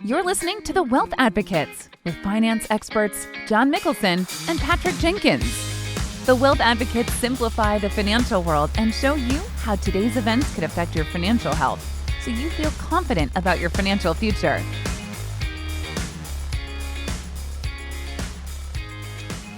You're listening to The Wealth Advocates with finance experts John Mickelson and Patrick Jenkins. The Wealth Advocates simplify the financial world and show you how today's events could affect your financial health so you feel confident about your financial future.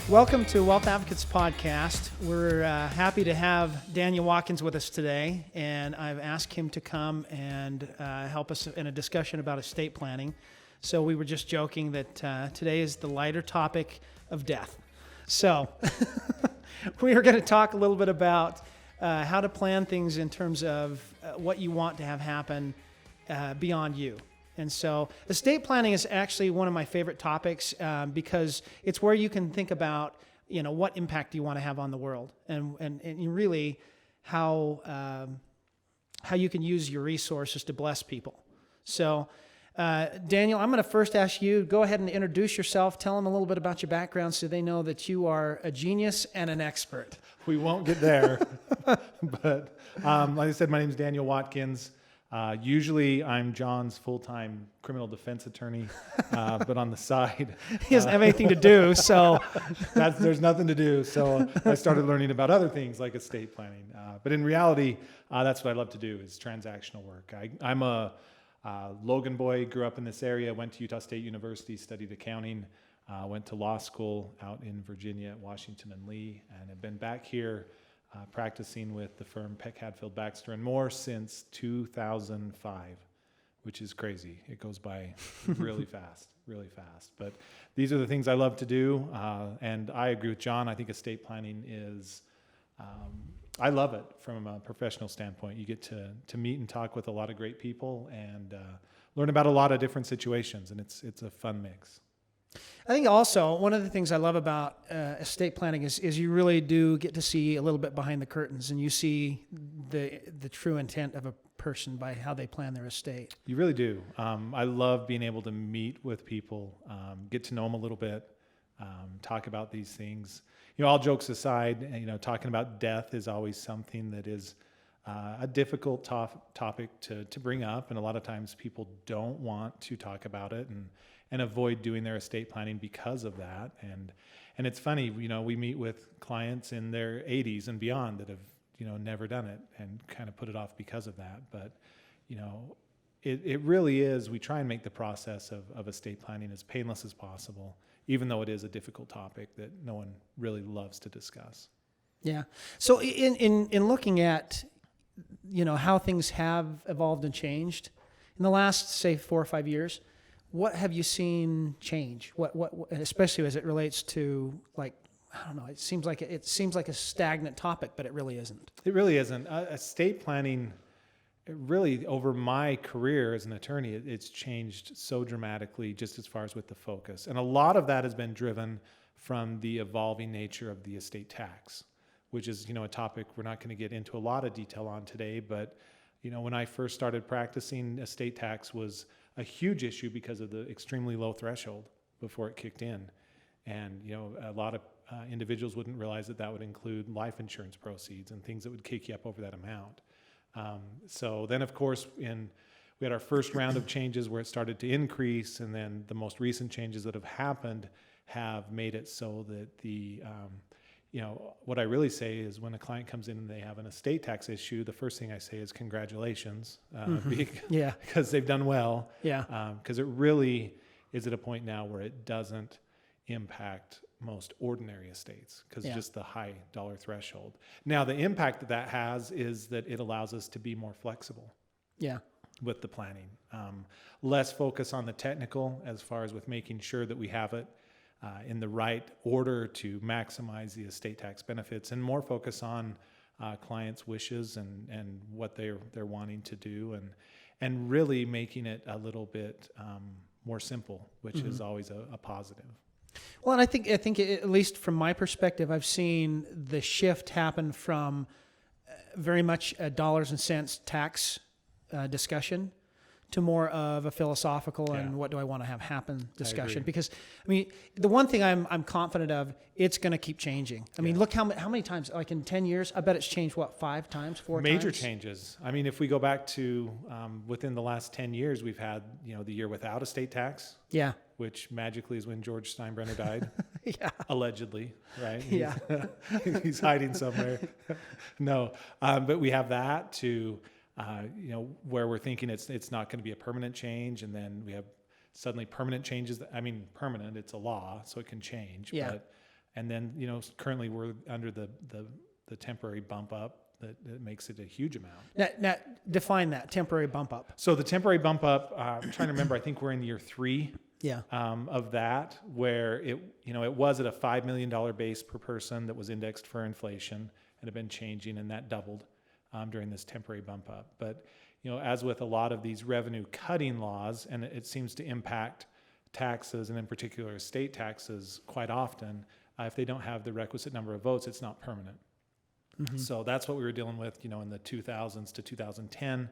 Welcome to Wealth Advocates Podcast. We're happy to have Daniel Watkins with us today, and I've asked him to come and help us in a discussion about estate planning. So we were just joking that today is the lighter topic of death. So we are going to talk a little bit about how to plan things in terms of what you want to have happen beyond you. And so estate planning is actually one of my favorite topics because it's where you can think about, what impact you want to have on the world and really how you can use your resources to bless people. So, Daniel, I'm going to first ask you, go ahead and introduce yourself. Tell them a little bit about your background so they know that you are a genius and an expert. We won't get there, but like I said, my name is Daniel Watkins. Usually I'm John's full-time criminal defense attorney, but on the side. He doesn't have anything to do, so. There's nothing to do, so I started learning about other things like estate planning. But in reality, that's what I love to do is transactional work. I'm a Logan boy, grew up in this area, went to Utah State University, studied accounting, went to law school out in Virginia at Washington and Lee, and have been back here practicing with the firm Peck, Hadfield, Baxter & Moore since 2005, which is crazy. It goes by really fast. But these are the things I love to do, and I agree with John. I think estate planning is, I love it from a professional standpoint. You get to meet and talk with a lot of great people and learn about a lot of different situations, and it's a fun mix. I think also one of the things I love about estate planning is you really do get to see a little bit behind the curtains, and you see the true intent of a person by how they plan their estate. You really do. I love being able to meet with people, get to know them a little bit, talk about these things. All jokes aside, talking about death is always something that is a difficult topic to bring up, and a lot of times people don't want to talk about it and avoid doing their estate planning because of that. And it's funny, we meet with clients in their 80s and beyond that have, never done it and kind of put it off because of that. But, it really is, we try and make the process of estate planning as painless as possible, even though it is a difficult topic that no one really loves to discuss. Yeah. So in looking at, how things have evolved and changed in the last, say, 4 or 5 years, what have you seen change? What especially as it relates to, like, I don't know, it seems like a stagnant topic, but it really isn't. It really isn't. Estate planning, really over my career as an attorney, it's changed so dramatically just as far as with the focus. And a lot of that has been driven from the evolving nature of the estate tax, which is, a topic we're not going to get into a lot of detail on today. But, when I first started practicing, estate tax was a huge issue because of the extremely low threshold before it kicked in. And, a lot of individuals wouldn't realize that would include life insurance proceeds and things that would kick you up over that amount. So then, of course, we had our first round of changes where it started to increase, and then the most recent changes that have happened have made it so that the what I really say is when a client comes in and they have an estate tax issue, the first thing I say is congratulations, because they've done well. Yeah. Because it really is at a point now where it doesn't impact most ordinary estates because just the high dollar threshold. Now, the impact that has is that it allows us to be more flexible. Yeah. With the planning. Less focus on the technical as far as with making sure that we have it in the right order to maximize the estate tax benefits, and more focus on clients' wishes and what they're wanting to do, and really making it a little bit more simple, which is always a positive. Well, and I think at least from my perspective, I've seen the shift happen from very much a dollars and cents tax discussion to more of a philosophical Yeah. and what do I want to have happen discussion. agree. Because, I mean, the one thing I'm confident of, it's going to keep changing. I mean, Yeah. look how many times, like in 10 years, I bet it's changed, what, 5 times, 4 Major times? changes. I mean, if we go back to within the last 10 years, we've had, the year without a state tax, Yeah. which magically is when George Steinbrenner died, Yeah. allegedly, right? Yeah. He's hiding somewhere. No, but we have that to, where we're thinking it's not going to be a permanent change, and then we have suddenly permanent changes. Permanent, it's a law, so it can change. Yeah. And then, currently we're under the temporary bump up that makes it a huge amount. Now, define that, temporary bump up. So the temporary bump up, I'm trying to remember, I think we're in year 3 Yeah. of that, where it was at a $5 million base per person that was indexed for inflation and had been changing, and that doubled during this temporary bump up. But, as with a lot of these revenue cutting laws, and it seems to impact taxes, and in particular state taxes quite often, if they don't have the requisite number of votes, it's not permanent. Mm-hmm. So that's what we were dealing with, in the 2000s to 2010,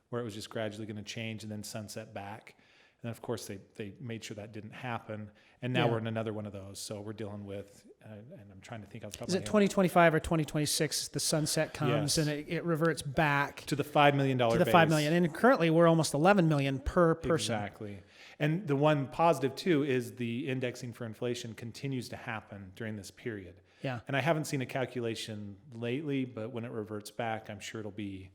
where it was just gradually going to change and then sunset back. And then, of course, they made sure that didn't happen. And now Yeah. we're in another one of those. So we're dealing with, and I'm trying to think off the top Is of my it head. 2025 or 2026, the sunset comes Yes. and it reverts back To the $5 million to the base. 5 million. And currently we're almost 11 million per person. Exactly. And the one positive, too, is the indexing for inflation continues to happen during this period. Yeah. And I haven't seen a calculation lately, but when it reverts back, I'm sure it'll be,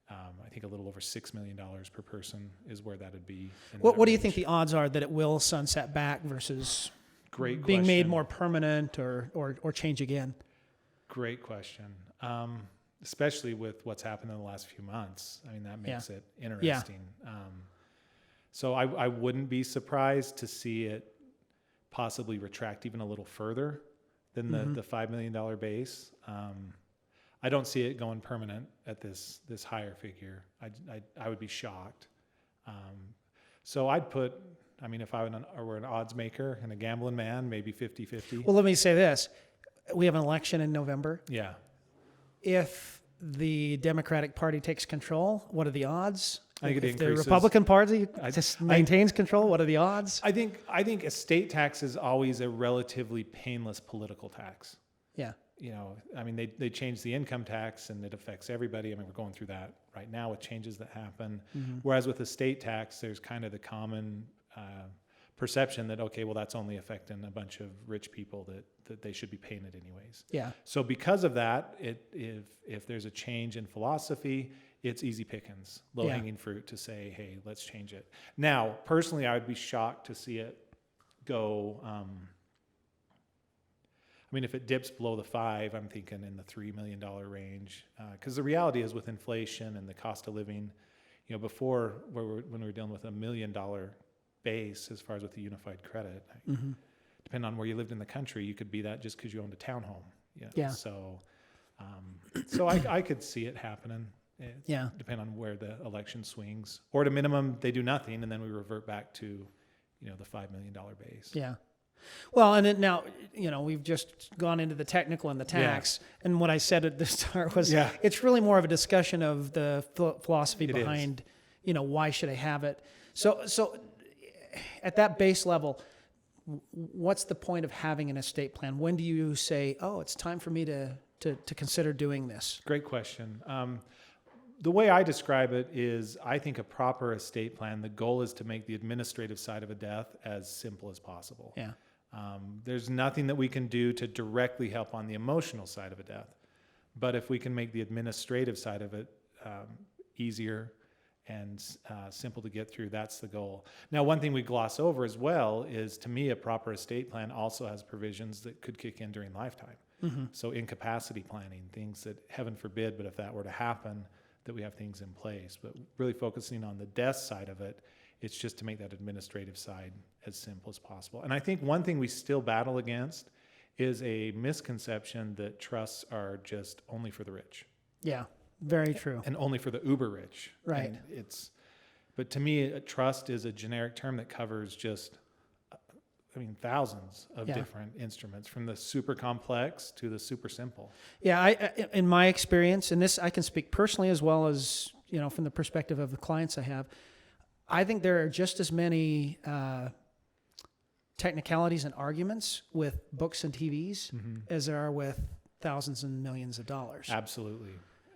I think, a little over $6 million per person is where that would be. in What that do you range. think the odds are that it will sunset back versus Great being made question. more permanent or change again? Great question. Especially with what's happened in the last few months. I mean, that makes it interesting. So I wouldn't be surprised to see it possibly retract even a little further than the $5 million base. I don't see it going permanent at this higher figure. I would be shocked. So I'd put, if I were an odds maker and a gambling man, maybe 50-50. Well, let me say this. We have an election in November. Yeah. If the Democratic Party takes control, what are the odds? I think it if the increases. Republican Party just maintains control, what are the odds? I think estate tax is always a relatively painless political tax. Yeah. They changed the income tax and it affects everybody. We're going through that right now with changes that happen. Mm-hmm. Whereas with estate tax, there's kind of the common perception that, okay, well, that's only affecting a bunch of rich people that they should be paying it anyways. Yeah. So because of that, if there's a change in philosophy, it's easy pickings, low-hanging fruit to say, hey, let's change it. Now, personally, I would be shocked to see it go, if it dips below the 5, I'm thinking in the $3 million range. Because the reality is with inflation and the cost of living, before when we were dealing with $1 million base as far as with the unified credit, depending on where you lived in the country, you could be that just because you owned a townhome. Yeah. So I could see it happening. Yeah. Depending on where the election swings, or at a minimum, they do nothing, and then we revert back to, the $5 million base. Yeah. Well, and now, we've just gone into the technical and the tax. And what I said at the start was it's really more of a discussion of the philosophy It behind, why should I have it? So at that base level, what's the point of having an estate plan? When do you say, oh, it's time for me to consider doing this? Great question. The way I describe it is, I think a proper estate plan, the goal is to make the administrative side of a death as simple as possible. Yeah. There's nothing that we can do to directly help on the emotional side of a death. But if we can make the administrative side of it easier and simple to get through, that's the goal. Now, one thing we gloss over as well is, to me, a proper estate plan also has provisions that could kick in during lifetime. Mm-hmm. So incapacity planning, things that, heaven forbid, but if that were to happen, that we have things in place. But really focusing on the death side of it, it's just to make that administrative side as simple as possible. And I think one thing we still battle against is a misconception that trusts are just only for the rich. Yeah, very true. And only for the uber rich. Right. And but to me, a trust is a generic term that covers just, thousands of different instruments, from the super complex to the super simple. Yeah, I in my experience, and this I can speak personally as well as, from the perspective of the clients I have, I think there are just as many technicalities and arguments with books and TVs as there are with thousands and millions of dollars. Absolutely.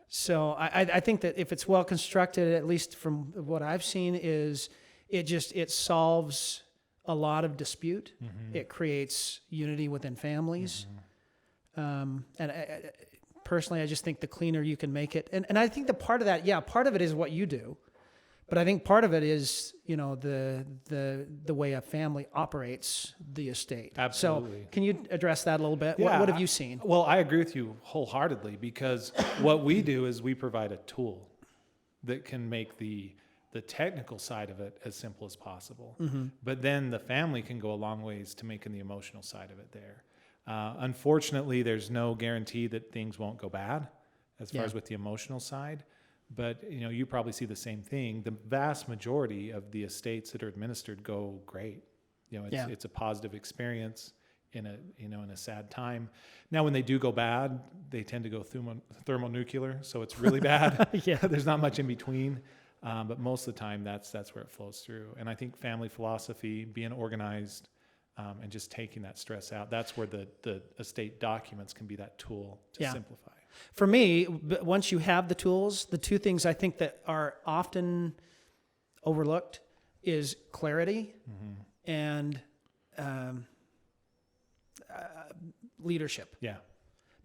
So I think that if it's well constructed, at least from what I've seen, is it solves a lot of dispute. It creates unity within families. Personally, I just think the cleaner you can make it. And I think the part of that, part of it is what you do. But I think part of it is, the way a family operates the estate. Absolutely. So can you address that a little bit? Yeah, What have you seen? Well, I agree with you wholeheartedly, because what we do is we provide a tool that can make the technical side of it as simple as possible. But then the family can go a long ways to making the emotional side of it there. Unfortunately, there's no guarantee that things won't go bad as far as with the emotional side. But you probably see the same thing. The vast majority of the estates that are administered go great. It's a positive experience in a sad time. Now, when they do go bad, they tend to go thermonuclear, so it's really bad. There's not much in between. But most of the time, that's where it flows through. And I think family philosophy, being organized, and just taking that stress out, that's where the estate documents can be that tool to simplify. For me, once you have the tools, the two things I think that are often overlooked is clarity and leadership. Yeah.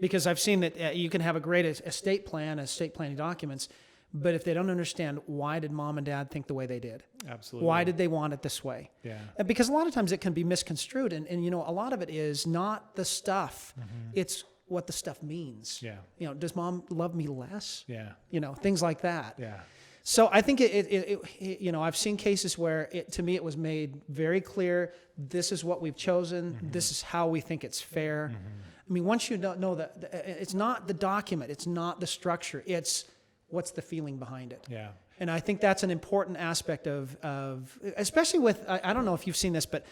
Because I've seen that you can have a great estate planning documents, but if they don't understand why did mom and dad think the way they did? Absolutely. Why did they want it this way? Yeah. And because a lot of times it can be misconstrued, and a lot of it is not the stuff, it's what the stuff means. Yeah. Does mom love me less? Yeah. Things like that. Yeah. So I think I've seen cases where to me it was made very clear, this is what we've chosen, this is how we think it's fair. I mean, once you don't know that, it's not the document, it's not the structure, it's what's the feeling behind it. Yeah. And I think that's an important aspect of especially with, I don't know if you've seen this, but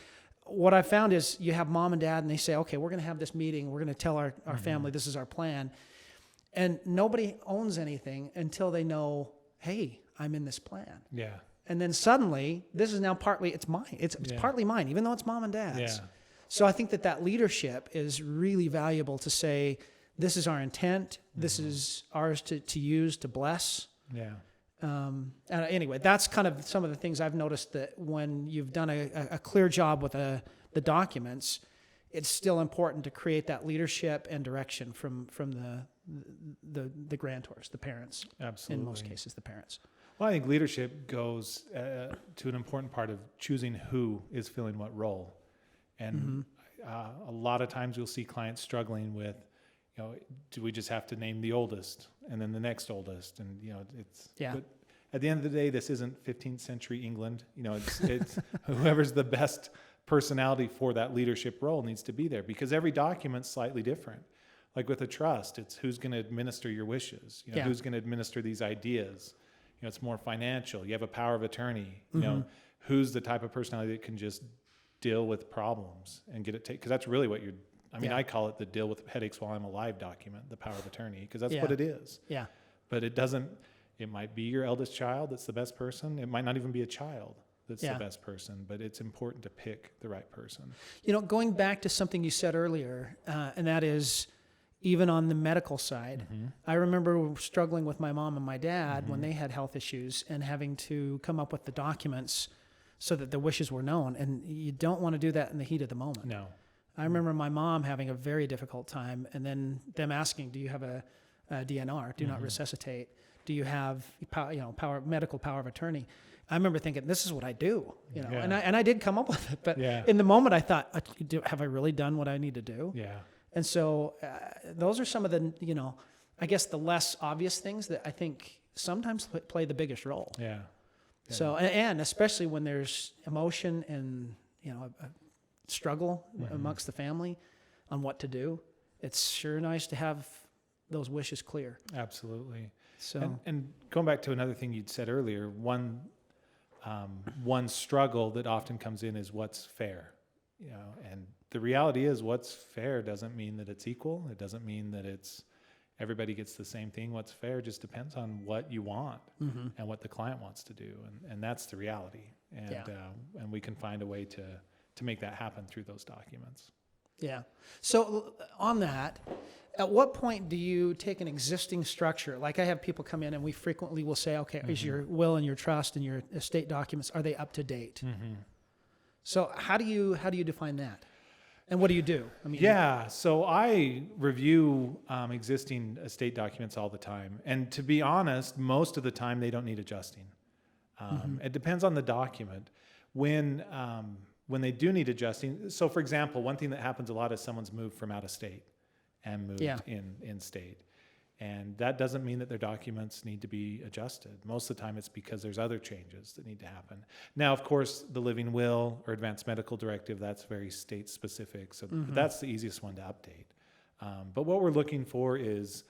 what I've found is you have mom and dad and they say, okay, we're going to have this meeting. We're going to tell our family this is our plan. And nobody owns anything until they know, hey, I'm in this plan. Yeah. And then suddenly, this is now it's mine. It's partly mine, even though it's mom and dad's. Yeah. So I think that leadership is really valuable to say, this is our intent. This is ours to use, to bless. Yeah. And anyway, that's kind of some of the things I've noticed, that when you've done a clear job with the documents, it's still important to create that leadership and direction from the grantors, the parents. Absolutely. In most cases, the parents. Well, I think leadership goes to an important part of choosing who is filling what role. And a lot of times you'll see clients struggling with, do we just have to name the oldest and then the next oldest? And, but at the end of the day, this isn't 15th century England. It's whoever's the best personality for that leadership role needs to be there, because every document's slightly different. Like with a trust, it's who's going to administer your wishes, who's going to administer these ideas. It's more financial. You have a power of attorney, who's the type of personality that can just deal with problems and get it taken, because that's really what I call it the deal with headaches while I'm alive document, the power of attorney, because that's what it is. Yeah. But it might be your eldest child that's the best person. It might not even be a child that's the best person, but it's important to pick the right person. Going back to something you said earlier, and that is even on the medical side, I remember struggling with my mom and my dad when they had health issues and having to come up with the documents so that the wishes were known. And you don't want to do that in the heat of the moment. No. I remember my mom having a very difficult time, and then them asking, do you have a DNR, do not resuscitate? Do you have medical power of attorney? I remember thinking, this is what I do, and I did come up with it. But in the moment I thought, have I really done what I need to do? Yeah. And so those are some of the, I guess the less obvious things that I think sometimes play the biggest role. Yeah. So, and especially when there's emotion and, a struggle amongst the family on what to do, it's sure nice to have those wishes clear. Absolutely. So, and going back to another thing you'd said earlier, one struggle that often comes in is what's fair, and the reality is what's fair doesn't mean that it's equal. It doesn't mean that it's everybody gets the same thing. What's fair just depends on what you want and what the client wants to do. And that's the reality. And we can find a way to make that happen through those documents. Yeah. So on that, at what point do you take an existing structure? Like I have people come in and we frequently will say, okay, is your will and your trust and your estate documents, are they up to date? So how do you define that? And what do you do? I mean, so I review existing estate documents all the time. And to be honest, most of the time they don't need adjusting. It depends on the document. When they do need adjusting, so for example, one thing that happens a lot is someone's moved from out of state and moved in state. And that doesn't mean that their documents need to be adjusted. Most of the time it's because there's other changes that need to happen. Now, of course, the living will or advanced medical directive, that's very state specific. So that's the easiest one to update. But what we're looking for is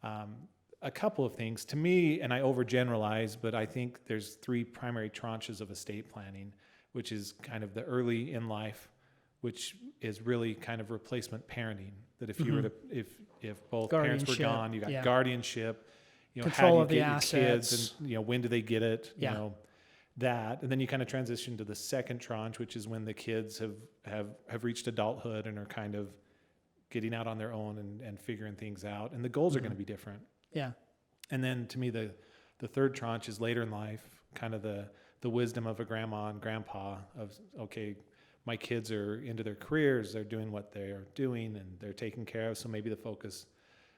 a couple of things. To me, and I overgeneralize, but I think there's 3 primary tranches of estate planning, which is kind of the early in life, which is really kind of replacement parenting. That if you were to, if both parents were gone, you got guardianship, control how of do you the get assets, your kids, and when do they get it, that, and then you kind of transition to the second tranche, which is when the kids have reached adulthood and are kind of getting out on their own and figuring things out, and the goals are going to be different. Yeah. And then to me, the third tranche is later in life, kind of the wisdom of a grandma and grandpa of, okay, my kids are into their careers, they're doing what they're doing and they're taken care of. So maybe the focus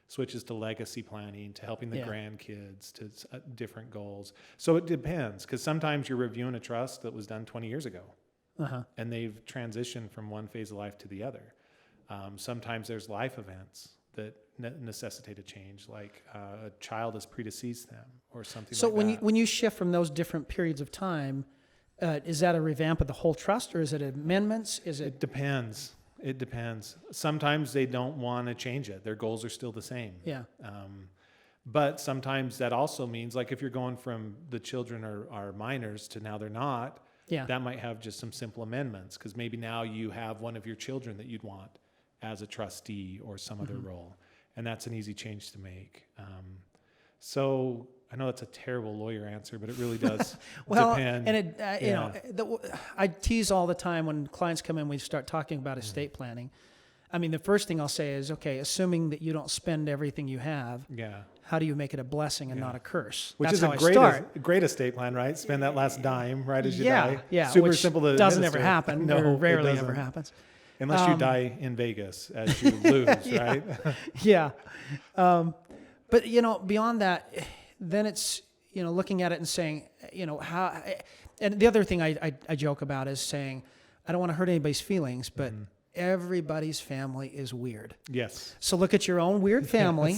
switches to legacy planning, to helping the grandkids, to different goals. So it depends, because sometimes you're reviewing a trust that was done 20 years ago and they've transitioned from one phase of life to the other. Sometimes there's life events that necessitate a change, like a child has predeceased them or something so like that. So when you shift from those different periods of time, is that a revamp of the whole trust, or is it amendments? It depends. It depends. Sometimes they don't want to change it. Their goals are still the same. Yeah. But sometimes that also means, like if you're going from the children are minors to now they're not, that might have just some simple amendments, because maybe now you have one of your children that you'd want as a trustee or some other role. And that's an easy change to make. So I know that's a terrible lawyer answer, but it really does depend. And I tease all the time when clients come in, we start talking about estate planning. I mean, the first thing I'll say is, okay, assuming that you don't spend everything you have, how do you make it a blessing and not a curse? Which That's is how a great estate plan, right? Spend that last dime right as you die. Yeah, super which simple to doesn't administer. ever happen. No, or it rarely doesn't. ever happens. Unless you die in Vegas as you lose, right? But, beyond that, then it's, looking at it and saying, how, and the other thing I joke about is saying, I don't want to hurt anybody's feelings, but everybody's family is weird. Yes. So look at your own weird family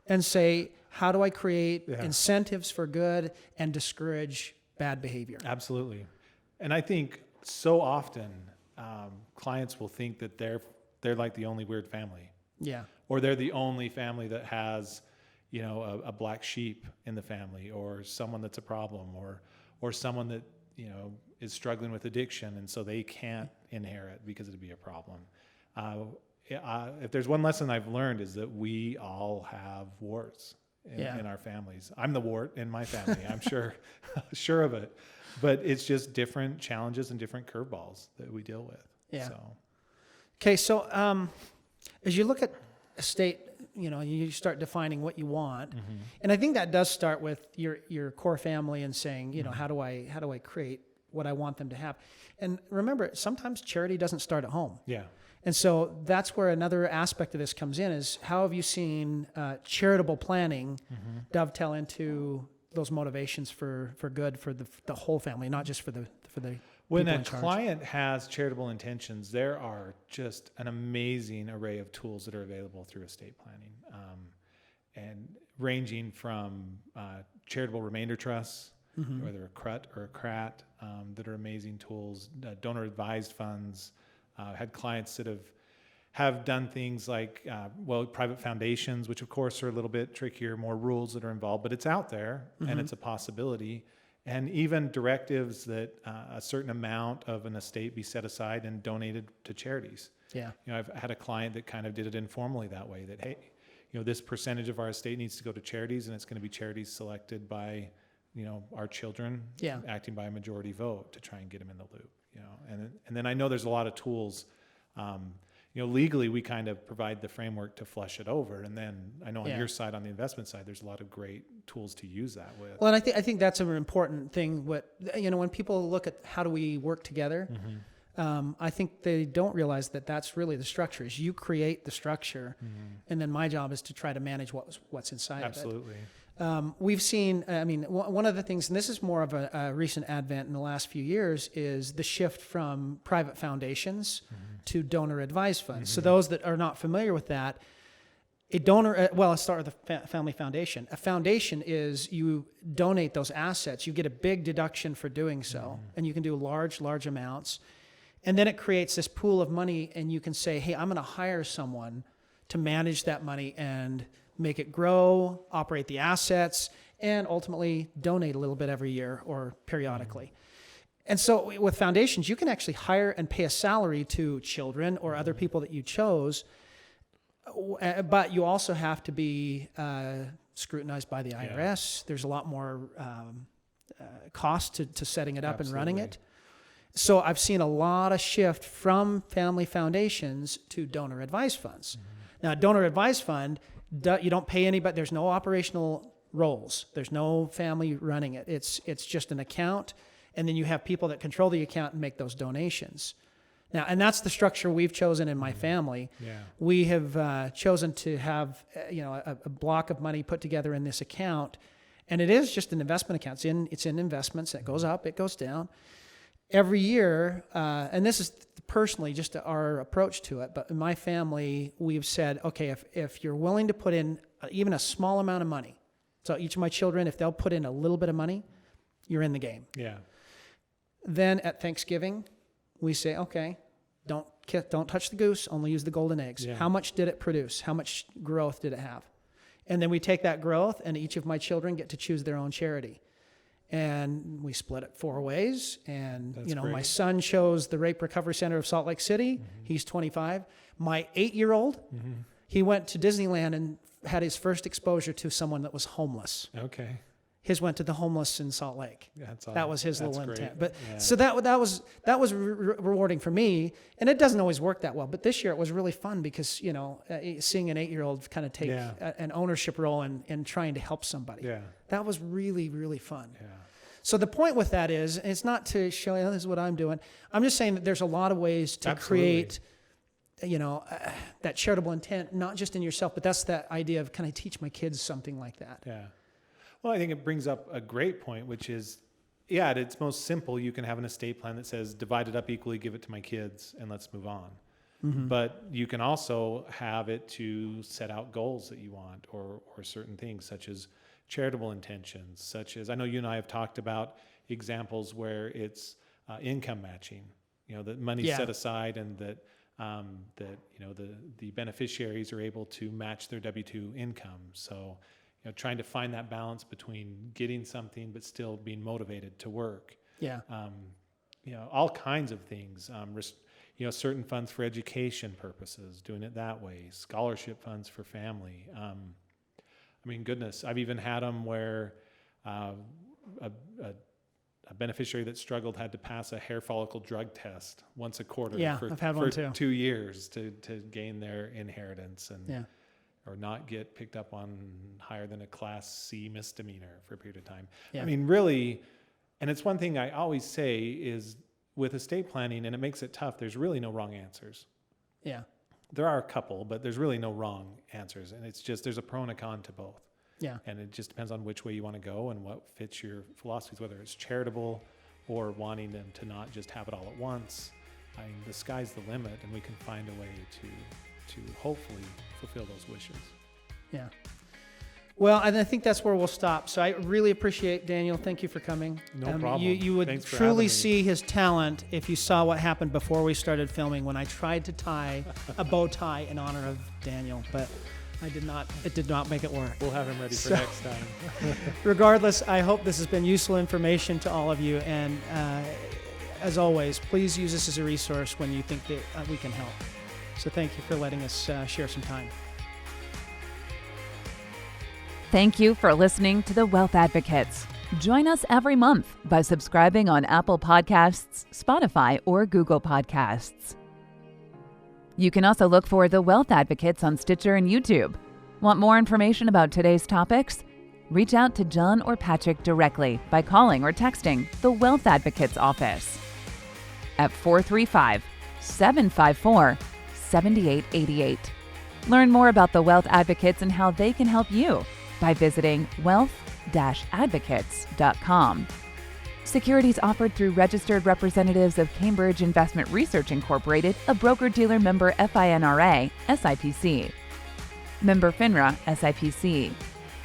and say, how do I create incentives for good and discourage bad behavior? Absolutely. And I think so often clients will think that they're like the only weird family. Yeah. Or they're the only family that has, a black sheep in the family, or someone that's a problem, or someone that, is struggling with addiction, and so they can't inherit because it'd be a problem. If there's one lesson I've learned, is that we all have warts in our families. I'm the wart in my family. I'm sure of it. But it's just different challenges and different curveballs that we deal with. Yeah. So. Okay, so as you look at estate, you start defining what you want, and I think that does start with your core family and saying, how do I create what I want them to have? And remember, sometimes charity doesn't start at home. Yeah. And so that's where another aspect of this comes in, is how have you seen charitable planning dovetail into those motivations for good for the whole family, not just for the when people a in charge. client has charitable intentions, there are just an amazing array of tools that are available through estate planning, and ranging from charitable remainder trusts, whether a CRUT or a CRAT, that are amazing tools, donor advised funds. Had clients that have done things like, private foundations, which of course are a little bit trickier, more rules that are involved, but it's out there and it's a possibility. And even directives that a certain amount of an estate be set aside and donated to charities. Yeah. I've had a client that kind of did it informally that way, that, hey, this percentage of our estate needs to go to charities, and it's going to be charities selected by, our children, acting by a majority vote to try and get them in the loop. And then I know there's a lot of tools. Legally, we kind of provide the framework to flush it over, and then I know on your side, on the investment side, there's a lot of great tools to use that with. Well, and I think that's an important thing. When people look at how do we work together, I think they don't realize that that's really the structure. Is you create the structure, and then my job is to try to manage what's inside Absolutely. of it. We've seen. One of the things, and this is more of a recent advent in the last few years, is the shift from private foundations to donor advised funds. So those that are not familiar with that, let's start with the family foundation. A foundation is you donate those assets, you get a big deduction for doing so, and you can do large amounts. And then it creates this pool of money, and you can say, hey, I'm going to hire someone to manage that money and make it grow, operate the assets, and ultimately donate a little bit every year or periodically. And so with foundations, you can actually hire and pay a salary to children or other people that you chose, but you also have to be scrutinized by the IRS. There's a lot more cost to setting it up and running it. So I've seen a lot of shift from family foundations to donor advised funds. Now, donor advised fund, you don't pay anybody. There's no operational roles. There's no family running it. It's just an account, and then you have people that control the account and make those donations. Now, and that's the structure we've chosen in my family. We have chosen to have a block of money put together in this account, and it is just an investment account. It's in investments. It goes up, it goes down. Every year, and this is personally just our approach to it, but in my family, we've said, okay, if you're willing to put in even a small amount of money, so each of my children, if they'll put in a little bit of money, you're in the game. Then at Thanksgiving, we say, okay, don't touch the goose, only use the golden eggs. How much did it produce? How much growth did it have? And then we take that growth, and each of my children get to choose their own charity. And we split it 4 ways. And, great. My son chose the Rape Recovery Center of Salt Lake City. He's 25. My 8-year-old, he went to Disneyland and had his first exposure to someone that was homeless. Okay. His went to the homeless in Salt Lake. That was his little great. intent. But so that was rewarding for me. And it doesn't always work that well. But this year it was really fun because, seeing an 8-year-old kind of take an ownership role and trying to help somebody. That was really, really fun. So the point with that is, it's not to show you, this is what I'm doing. I'm just saying that there's a lot of ways to create, that charitable intent, not just in yourself, but that's that idea of, can I teach my kids something like that? Well, I think it brings up a great point, which is, at its most simple, you can have an estate plan that says, divide it up equally, give it to my kids, and let's move on. But you can also have it to set out goals that you want, or certain things, such as charitable intentions, such as, I know you and I have talked about examples where it's income matching, that money's set aside, and that the beneficiaries are able to match their W-2 income. So, trying to find that balance between getting something but still being motivated to work. All kinds of things. Certain funds for education purposes, doing it that way. Scholarship funds for family. Goodness, I've even had them where a beneficiary that struggled had to pass a hair follicle drug test once a quarter I've had one too. 2 years to gain their inheritance or not get picked up on higher than a Class C misdemeanor for a period of time. Really, and it's one thing I always say is with estate planning, and it makes it tough, there's really no wrong answers. There are a couple, but there's really no wrong answers. And it's just, there's a pro and a con to both. And it just depends on which way you want to go and what fits your philosophies, whether it's charitable or wanting them to not just have it all at once. The sky's the limit, and we can find a way to hopefully fulfill those wishes. Well, and I think that's where we'll stop. So I really appreciate, Daniel. Thank you for coming. No problem. You would Thanks for truly having me. see his talent if you saw what happened before we started filming when I tried to tie a bow tie in honor of Daniel, but I did not. It did not make it work. We'll have him ready for next time. Regardless, I hope this has been useful information to all of you. And as always, please use this as a resource when you think that we can help. So thank you for letting us share some time. Thank you for listening to The Wealth Advocates. Join us every month by subscribing on Apple Podcasts, Spotify, or Google Podcasts. You can also look for The Wealth Advocates on Stitcher and YouTube. Want more information about today's topics? Reach out to John or Patrick directly by calling or texting the Wealth Advocates office at 435-754-7888. Learn more about the Wealth Advocates and how they can help you by visiting wealth-advocates.com. Securities offered through registered representatives of Cambridge Investment Research Incorporated, a broker-dealer member FINRA, SIPC. Member FINRA, SIPC.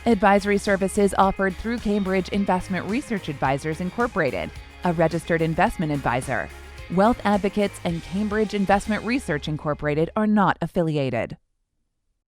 Advisory services offered through Cambridge Investment Research Advisors Incorporated, a registered investment advisor. Wealth Advocates and Cambridge Investment Research Incorporated are not affiliated.